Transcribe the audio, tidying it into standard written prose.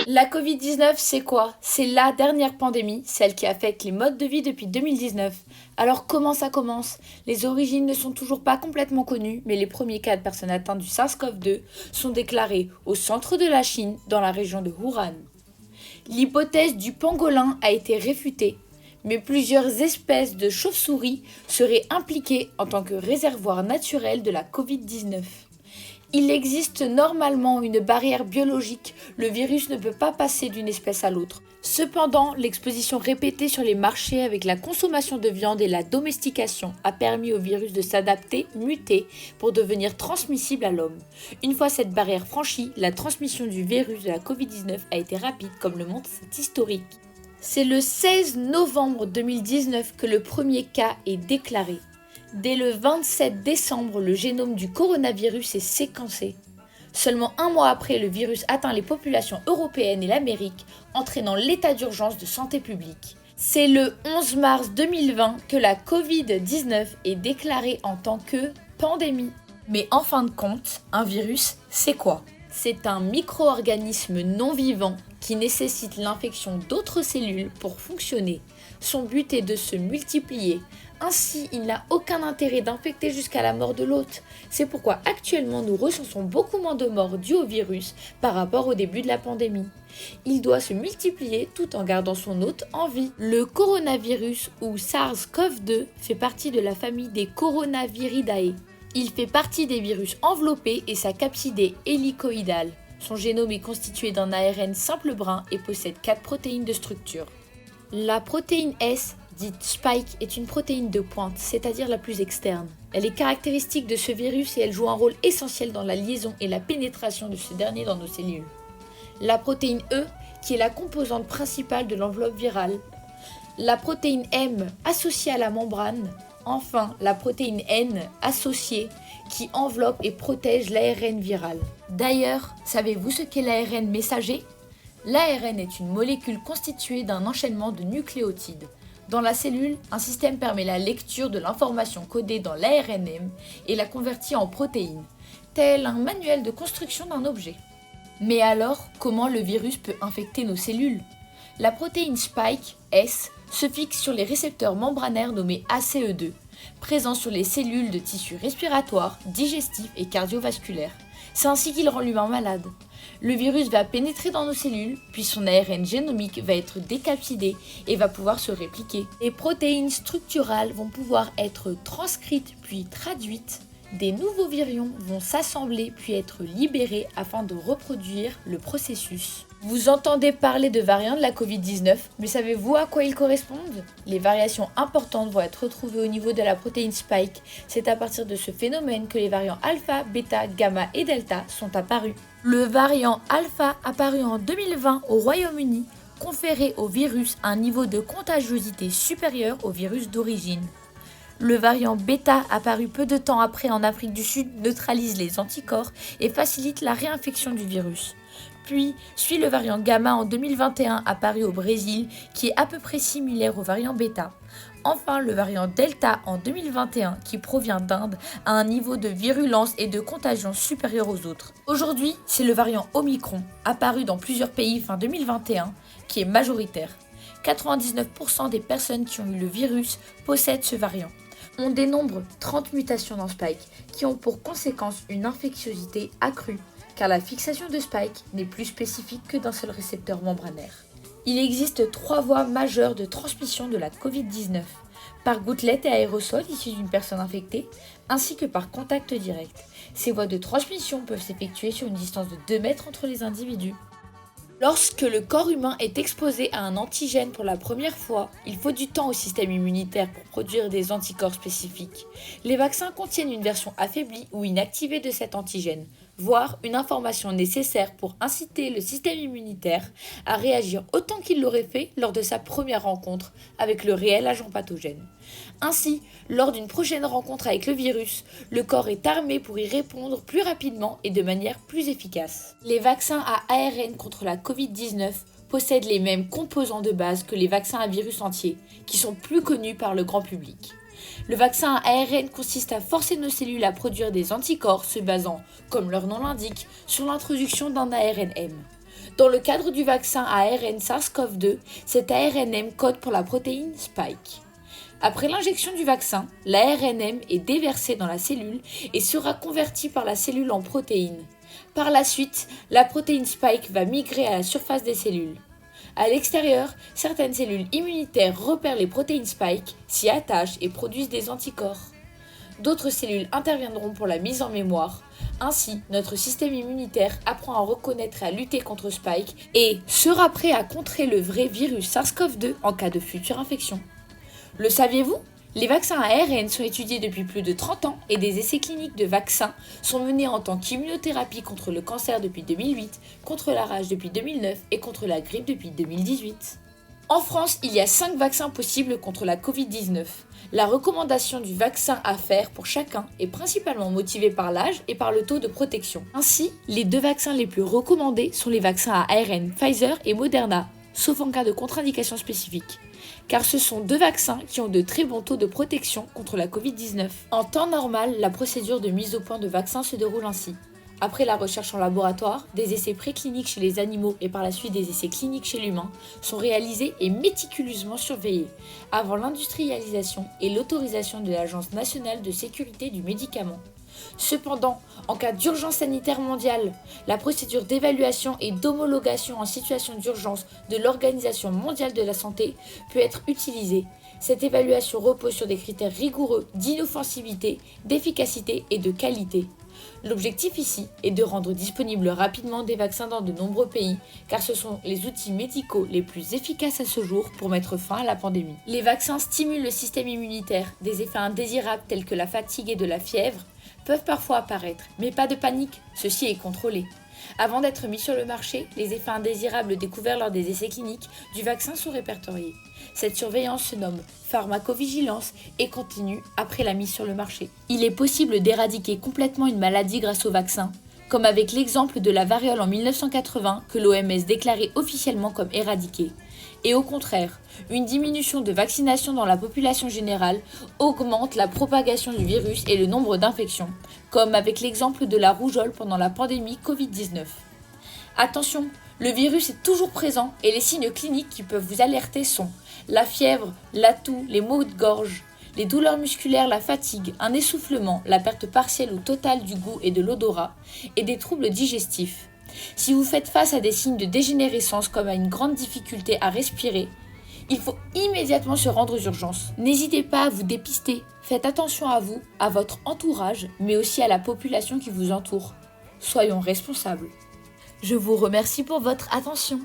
La Covid-19, c'est quoi? C'est la dernière pandémie, celle qui affecte les modes de vie depuis 2019. Alors comment ça commence? Les origines ne sont toujours pas complètement connues, mais les premiers cas de personnes atteintes du SARS-CoV-2 sont déclarés au centre de la Chine, dans la région de Wuhan. L'hypothèse du pangolin a été réfutée, mais plusieurs espèces de chauves-souris seraient impliquées en tant que réservoir naturel de la Covid-19. Il existe normalement une barrière biologique, le virus ne peut pas passer d'une espèce à l'autre. Cependant, l'exposition répétée sur les marchés avec la consommation de viande et la domestication a permis au virus de s'adapter, muter, pour devenir transmissible à l'homme. Une fois cette barrière franchie, la transmission du virus de la Covid-19 a été rapide, comme le montre cet historique. C'est le 16 novembre 2019 que le premier cas est déclaré. Dès le 27 décembre, le génome du coronavirus est séquencé. Seulement un mois après, le virus atteint les populations européennes et l'Amérique, entraînant l'état d'urgence de santé publique. C'est le 11 mars 2020 que la Covid-19 est déclarée en tant que pandémie. Mais en fin de compte, un virus, c'est quoi? C'est un micro-organisme non vivant qui nécessite l'infection d'autres cellules pour fonctionner. Son but est de se multiplier. Ainsi, il n'a aucun intérêt d'infecter jusqu'à la mort de l'hôte. C'est pourquoi actuellement nous recensons beaucoup moins de morts dues au virus par rapport au début de la pandémie. Il doit se multiplier tout en gardant son hôte en vie. Le coronavirus ou SARS-CoV-2 fait partie de la famille des Coronaviridae. Il fait partie des virus enveloppés et sa capside est hélicoïdale. Son génome est constitué d'un ARN simple brun et possède 4 protéines de structure. La protéine S, dite Spike, est une protéine de pointe, c'est-à-dire la plus externe. Elle est caractéristique de ce virus et elle joue un rôle essentiel dans la liaison et la pénétration de ce dernier dans nos cellules. La protéine E, qui est la composante principale de l'enveloppe virale. La protéine M, associée à la membrane. Enfin, la protéine N, associée, qui enveloppe et protège l'ARN viral. D'ailleurs, savez-vous ce qu'est l'ARN messager? L'ARN est une molécule constituée d'un enchaînement de nucléotides. Dans la cellule, un système permet la lecture de l'information codée dans l'ARNM et la convertit en protéines, tel un manuel de construction d'un objet. Mais alors, comment le virus peut infecter nos cellules? La protéine Spike, S, se fixe sur les récepteurs membranaires nommés ACE2, présents sur les cellules de tissu respiratoire, digestif et cardiovasculaire. C'est ainsi qu'il rend l'humain malade. Le virus va pénétrer dans nos cellules, puis son ARN génomique va être décapsidé et va pouvoir se répliquer. Les protéines structurales vont pouvoir être transcrites puis traduites. Des nouveaux virions vont s'assembler puis être libérés afin de reproduire le processus. Vous entendez parler de variants de la Covid-19, mais savez-vous à quoi ils correspondent? Les variations importantes vont être retrouvées au niveau de la protéine Spike. C'est à partir de ce phénomène que les variants alpha, bêta, gamma et delta sont apparus. Le variant alpha, apparu en 2020 au Royaume-Uni, conférait au virus un niveau de contagiosité supérieur au virus d'origine. Le variant bêta, apparu peu de temps après en Afrique du Sud, neutralise les anticorps et facilite la réinfection du virus. Puis suit le variant gamma en 2021 apparu au Brésil qui est à peu près similaire au variant bêta. Enfin, le variant delta en 2021 qui provient d'Inde a un niveau de virulence et de contagion supérieur aux autres. Aujourd'hui, c'est le variant Omicron, apparu dans plusieurs pays fin 2021, qui est majoritaire. 99% des personnes qui ont eu le virus possèdent ce variant. On dénombre 30 mutations dans Spike qui ont pour conséquence une infectiosité accrue, car la fixation de Spike n'est plus spécifique que d'un seul récepteur membranaire. Il existe 3 voies majeures de transmission de la Covid-19, par gouttelettes et aérosols issus d'une personne infectée, ainsi que par contact direct. Ces voies de transmission peuvent s'effectuer sur une distance de 2 mètres entre les individus. Lorsque le corps humain est exposé à un antigène pour la première fois, il faut du temps au système immunitaire pour produire des anticorps spécifiques. Les vaccins contiennent une version affaiblie ou inactivée de cet antigène, voire une information nécessaire pour inciter le système immunitaire à réagir autant qu'il l'aurait fait lors de sa première rencontre avec le réel agent pathogène. Ainsi, lors d'une prochaine rencontre avec le virus, le corps est armé pour y répondre plus rapidement et de manière plus efficace. Les vaccins à ARN contre la Covid-19 possèdent les mêmes composants de base que les vaccins à virus entiers, qui sont plus connus par le grand public. Le vaccin à ARN consiste à forcer nos cellules à produire des anticorps se basant, comme leur nom l'indique, sur l'introduction d'un ARNM. Dans le cadre du vaccin à ARN SARS-CoV-2, cet ARNM code pour la protéine Spike. Après l'injection du vaccin, l'ARNM est déversé dans la cellule et sera converti par la cellule en protéine. Par la suite, la protéine Spike va migrer à la surface des cellules. À l'extérieur, certaines cellules immunitaires repèrent les protéines Spike, s'y attachent et produisent des anticorps. D'autres cellules interviendront pour la mise en mémoire. Ainsi, notre système immunitaire apprend à reconnaître et à lutter contre Spike et sera prêt à contrer le vrai virus SARS-CoV-2 en cas de future infection. Le saviez-vous ? Les vaccins à ARN sont étudiés depuis plus de 30 ans et des essais cliniques de vaccins sont menés en tant qu'immunothérapie contre le cancer depuis 2008, contre la rage depuis 2009 et contre la grippe depuis 2018. En France, il y a 5 vaccins possibles contre la Covid-19. La recommandation du vaccin à faire pour chacun est principalement motivée par l'âge et par le taux de protection. Ainsi, les 2 vaccins les plus recommandés sont les vaccins à ARN Pfizer et Moderna, sauf en cas de contre-indication spécifique, car ce sont 2 vaccins qui ont de très bons taux de protection contre la Covid-19. En temps normal, la procédure de mise au point de vaccins se déroule ainsi. Après la recherche en laboratoire, des essais précliniques chez les animaux et par la suite des essais cliniques chez l'humain sont réalisés et méticuleusement surveillés, avant l'industrialisation et l'autorisation de l'Agence nationale de sécurité du médicament. Cependant, en cas d'urgence sanitaire mondiale, la procédure d'évaluation et d'homologation en situation d'urgence de l'Organisation mondiale de la santé peut être utilisée. Cette évaluation repose sur des critères rigoureux d'inoffensivité, d'efficacité et de qualité. L'objectif ici est de rendre disponibles rapidement des vaccins dans de nombreux pays, car ce sont les outils médicaux les plus efficaces à ce jour pour mettre fin à la pandémie. Les vaccins stimulent le système immunitaire. Des effets indésirables tels que la fatigue et de la fièvre peuvent parfois apparaître, mais pas de panique, ceci est contrôlé. Avant d'être mis sur le marché, les effets indésirables découverts lors des essais cliniques du vaccin sont répertoriés. Cette surveillance se nomme pharmacovigilance et continue après la mise sur le marché. Il est possible d'éradiquer complètement une maladie grâce au vaccin, comme avec l'exemple de la variole en 1980 que l'OMS déclarait officiellement comme éradiquée. Et au contraire, une diminution de vaccination dans la population générale augmente la propagation du virus et le nombre d'infections, comme avec l'exemple de la rougeole pendant la pandémie Covid-19. Attention, le virus est toujours présent et les signes cliniques qui peuvent vous alerter sont la fièvre, la toux, les maux de gorge, les douleurs musculaires, la fatigue, un essoufflement, la perte partielle ou totale du goût et de l'odorat, et des troubles digestifs. Si vous faites face à des signes de dégénérescence comme à une grande difficulté à respirer, il faut immédiatement se rendre aux urgences. N'hésitez pas à vous dépister. Faites attention à vous, à votre entourage, mais aussi à la population qui vous entoure. Soyons responsables. Je vous remercie pour votre attention.